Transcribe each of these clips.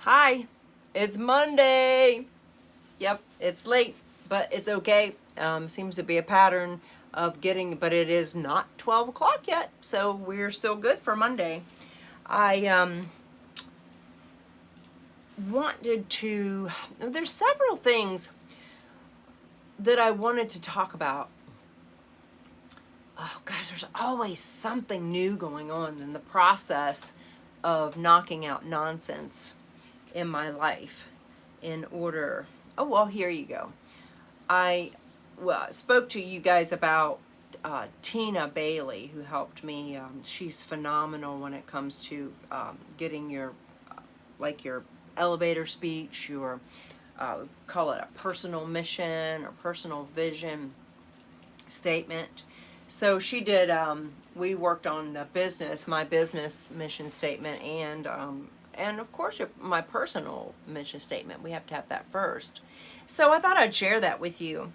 Hi, it's Monday. Yep, it's late, but it's okay. Seems to be a pattern of getting, but it is not 12 o'clock yet, so we're still good for Monday. I wanted to, there's several things that I wanted to talk about. Oh gosh, there's always something new going on in the process of knocking out nonsense in my life in order. Oh, well, here you go. I spoke to you guys about Tina Bailey, who helped me. She's phenomenal when it comes to getting your your elevator speech, your call it a personal mission or personal vision statement. So she did. We worked on my business mission statement, and of course my personal mission statement. We have to have that first. So I thought I'd share that with you,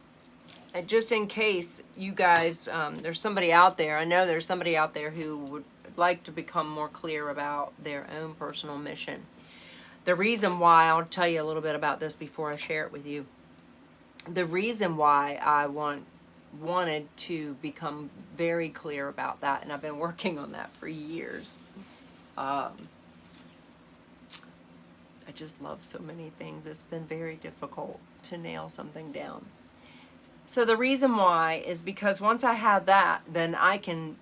just in case you guys. There's somebody out there. I know there's somebody out there who would like to become more clear about their own personal mission. The reason why, I'll tell you a little bit about this before I share it with you. The reason why I wanted to become very clear about that, and I've been working on that for years. I just love so many things. It's been very difficult to nail something down. So the reason why is because once I have that, then I can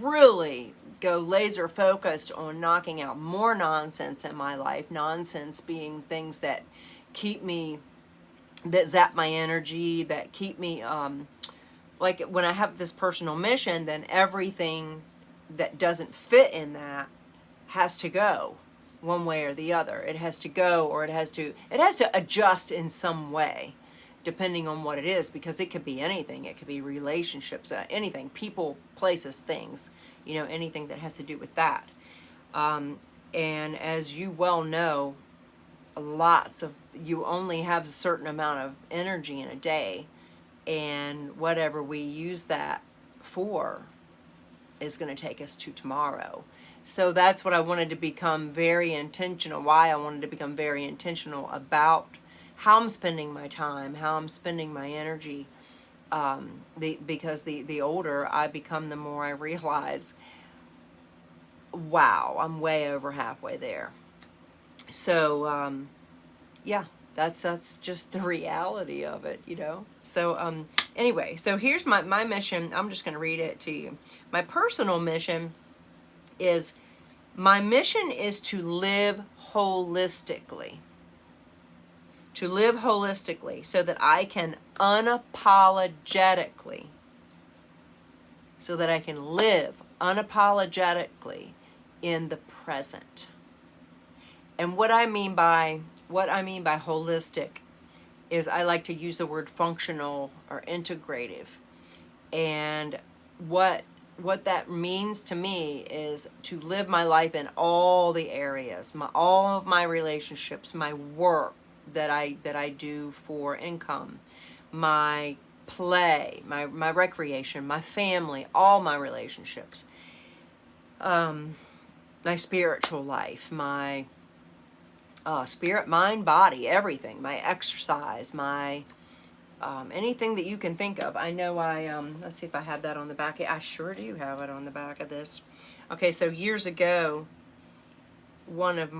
really go laser focused on knocking out more nonsense in my life. Nonsense being things that keep me, that zap my energy, that keep me, like when I have this personal mission, then everything that doesn't fit in that has to go one way or the other. It has to go, or it has to adjust in some way, depending on what it is, because it could be anything. It could be relationships, anything, people, places, things, anything that has to do with that. And as you well know, you only have a certain amount of energy in a day, and whatever we use that for is going to take us to tomorrow. So that's what I wanted to become very intentional, why I wanted to become very intentional about how I'm spending my time, how I'm spending my energy, because the older I become, the more I realize, wow, I'm way over halfway there. So, yeah, that's just the reality of it, So, anyway, so here's my mission. I'm just going to read it to you. My personal mission is, my mission is to live holistically. To live holistically so that I can unapologetically, live unapologetically in the present. And what I mean by holistic is, I like to use the word functional or integrative. And what that means to me is to live my life in all the areas, all of my relationships, my work that I do for income, my play, my recreation, my family, all my relationships, my spiritual life, my spirit, mind, body, everything, my exercise, my anything that you can think of. I know let's see if I had that on the back. I sure do have it on the back of this. Okay, so years ago, one of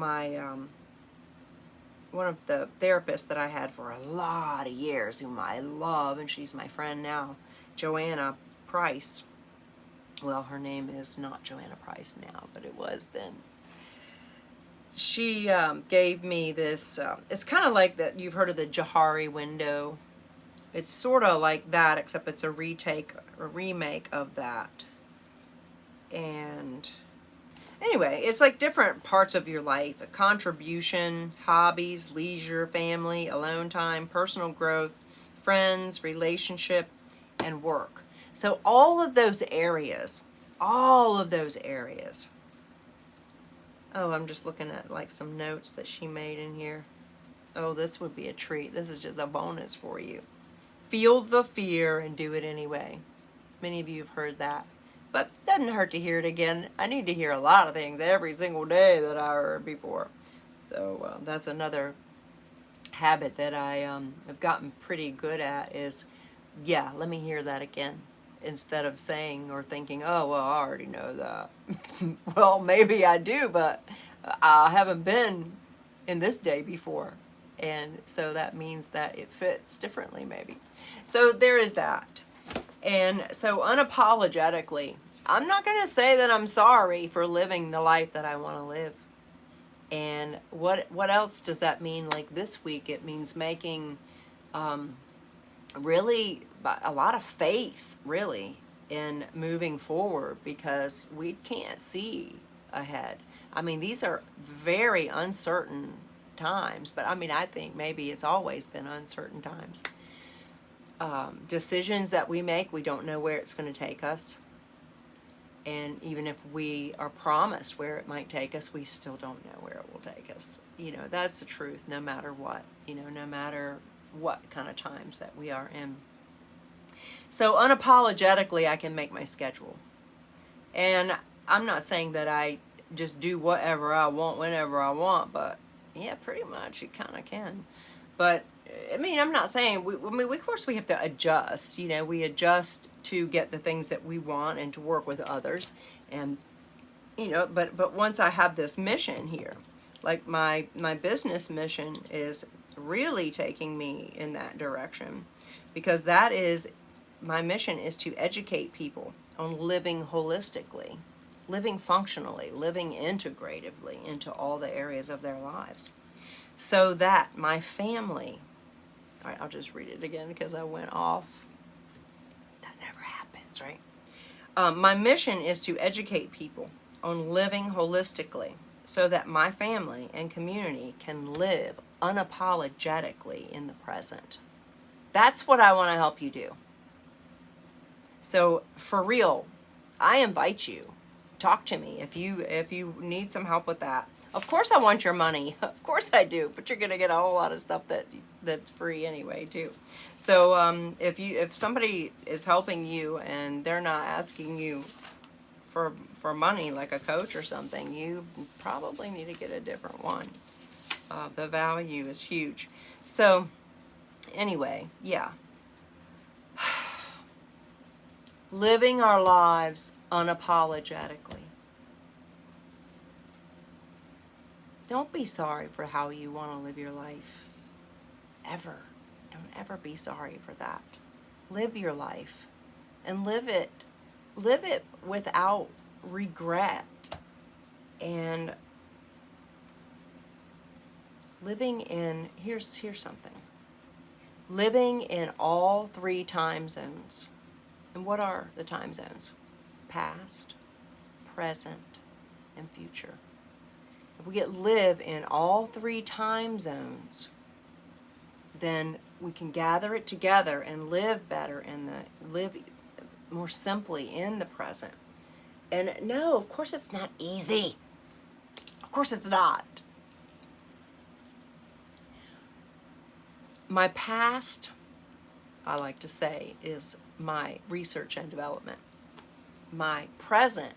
the therapists that I had for a lot of years, whom I love, and she's my friend now, Joanna Price. Well, her name is not Joanna Price now, but it was then. She gave me this, it's kind of like that, you've heard of the Johari window. It's sort of like that, except it's a remake of that. And anyway, it's like different parts of your life: a contribution, hobbies, leisure, family, alone time, personal growth, friends, relationship, and work. So all of those areas. Oh, I'm just looking at like some notes that she made in here. Oh, this would be a treat. This is just a bonus for you. Feel the fear and do it anyway. Many of you have heard that, but it doesn't hurt to hear it again. I need to hear a lot of things every single day that I heard before. So that's another habit that I have gotten pretty good at is, yeah, let me hear that again. Instead of saying or thinking, oh, well, I already know that. Well, maybe I do, but I haven't been in this day before. And so that means that it fits differently, maybe. So there is that. And so unapologetically, I'm not going to say that I'm sorry for living the life that I want to live. And what else does that mean? Like this week, it means making really a lot of faith, really, in moving forward because we can't see ahead. I mean, these are very uncertain times, but I mean, I think maybe it's always been uncertain times. Decisions that we make, we don't know where it's going to take us. And even if we are promised where it might take us, we still don't know where it will take us. You know, that's the truth, no matter what, you know, no matter what kind of times that we are in. So unapologetically, I can make my schedule. And I'm not saying that I just do whatever I want, whenever I want, but yeah, pretty much you kind of can. But I mean, I'm not saying, of course we have to adjust, you know, we adjust to get the things that we want and to work with others. And, you know, but once I have this mission here, like my business mission is really taking me in that direction, because that is, my mission is to educate people on living holistically, living functionally, living integratively into all the areas of their lives, so that my family, all right, I'll just read it again because I went off. That never happens, right? My mission is to educate people on living holistically so that my family and community can live unapologetically in the present. That's what I want to help you do. So for real, I invite you, talk to me if you need some help with that. Of course I want your money. Of course I do, but you're going to get a whole lot of stuff that's free anyway too. So if somebody is helping you and they're not asking you for money like a coach or something, you probably need to get a different one. The value is huge. So anyway, yeah. Living our lives unapologetically. Don't be sorry for how you want to live your life. Ever. Don't ever be sorry for that. Live your life and live it without regret, and living in, here's something. Living in all 3 time zones. And what are the time zones? Past, present, and future. If we live in all 3 time zones, then we can gather it together and live better and live more simply in the present. And no, of course it's not easy. Of course it's not. My past, I like to say, is my research and development. My present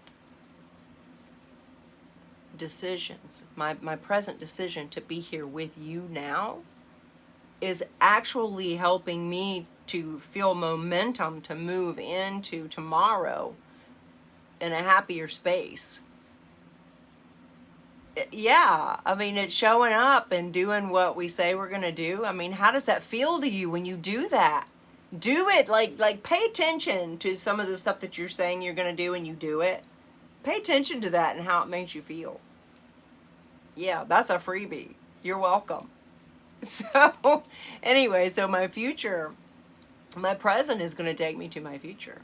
decisions, my present decision to be here with you now is actually helping me to feel momentum to move into tomorrow in a happier space. Yeah, I mean, it's showing up and doing what we say we're going to do. I mean, how does that feel to you when you do that? Do it, like pay attention to some of the stuff that you're saying you're going to do and you do it. Pay attention to that and how it makes you feel. Yeah, that's a freebie. You're welcome. So, anyway, so my future, my present is going to take me to my future.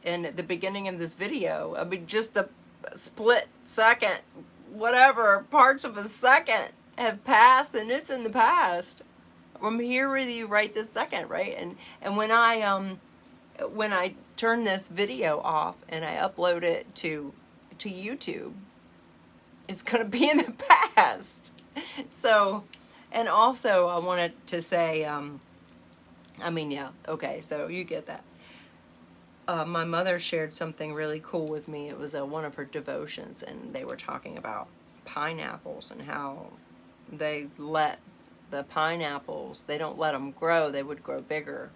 And at the beginning of this video, I mean, just the split second, whatever, parts of a second have passed, and it's in the past. I'm here with you right this second, right? And when I turn this video off and I upload it to YouTube, it's going to be in the past. So, and also I wanted to say, I mean, yeah, okay, so you get that. My mother shared something really cool with me. It was one of her devotions, and they were talking about pineapples and how they let the pineapples, they don't let them grow, they would grow bigger.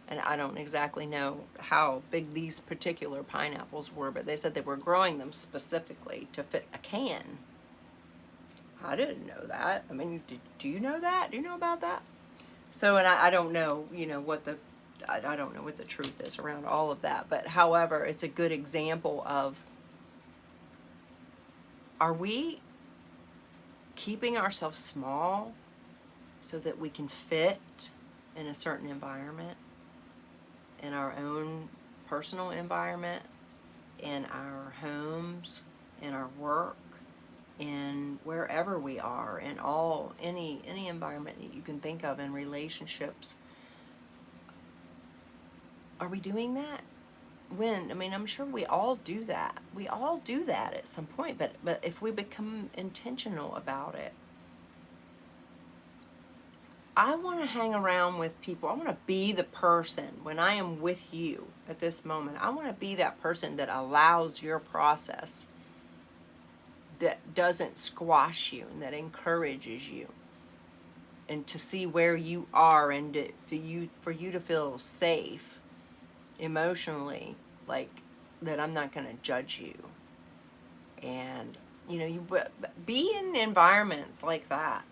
And I don't exactly know how big these particular pineapples were, but they said they were growing them specifically to fit a can. I didn't know that. I mean, do you know that? Do you know about that? So, and I don't know, what I don't know what the truth is around all of that. But however, it's a good example of, are we keeping ourselves small so that we can fit in a certain environment, in our own personal environment, in our homes, in our work, in wherever we are, in any environment that you can think of, in relationships? Are we doing that? I mean, I'm sure we all do that. We all do that at some point, but if we become intentional about it, I want to hang around with people. I want to be the person when I am with you at this moment. I want to be that person that allows your process, that doesn't squash you, and that encourages you, and to see where you are, and for you to feel safe emotionally, like that I'm not going to judge you. And you be in environments like that.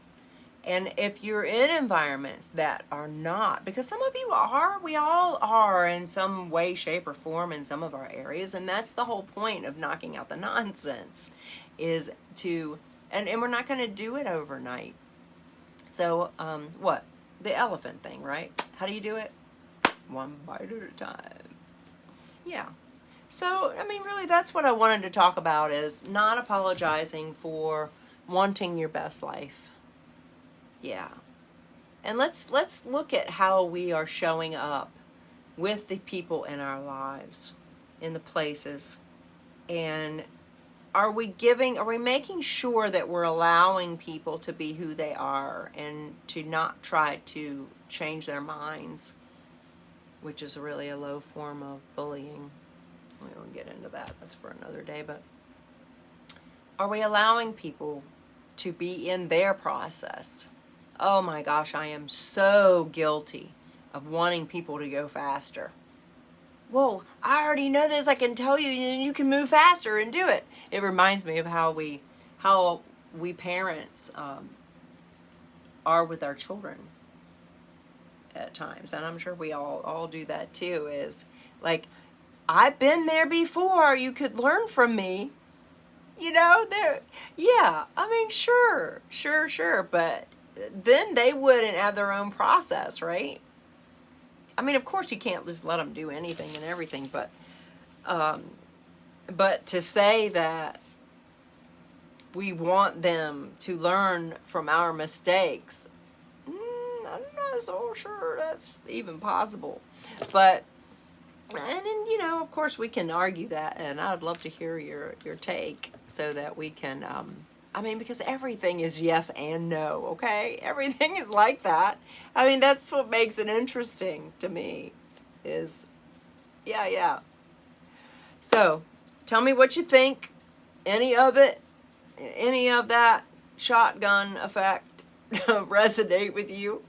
And if you're in environments that are not, because some of you are, we all are in some way, shape, or form in some of our areas, and that's the whole point of knocking out the nonsense, is to, and we're not going to do it overnight. So, what? The elephant thing, right? How do you do it? One bite at a time. Yeah. So, I mean, really, that's what I wanted to talk about, is not apologizing for wanting your best life. Yeah. And let's look at how we are showing up with the people in our lives, in the places. And are we making sure that we're allowing people to be who they are and to not try to change their minds, which is really a low form of bullying. We won't get into that. That's for another day. But are we allowing people to be in their process? Oh my gosh, I am so guilty of wanting people to go faster. Whoa, I already know this. I can tell you, and you can move faster and do it. It reminds me of how we parents are with our children at times, and I'm sure we all do that too. Is like, I've been there before. You could learn from me. There. Yeah, I mean, sure, but then they wouldn't have their own process, right? I mean, of course, you can't just let them do anything and everything, but to say that we want them to learn from our mistakes, I'm not so sure that's even possible. But, and then, of course, we can argue that, and I'd love to hear your take so that we can, I mean, because everything is yes and no, okay? Everything is like that. I mean, that's what makes it interesting to me, is, yeah. So, tell me what you think. Any of it, any of that shotgun effect resonate with you?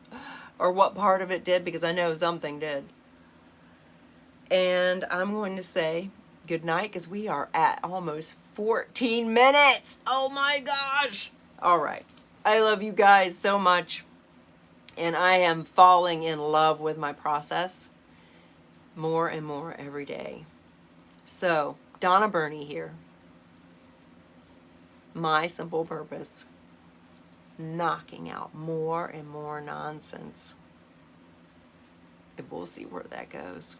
Or what part of it did, because I know something did. And I'm going to say good night, because we are at almost 14 minutes. Oh my gosh. All right. I love you guys so much. And I am falling in love with my process more and more every day. So, Donna Burney here. My simple purpose: knocking out more and more nonsense. And we'll see where that goes.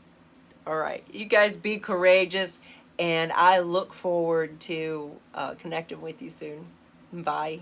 All right. You guys be courageous. And I look forward to connecting with you soon. Bye.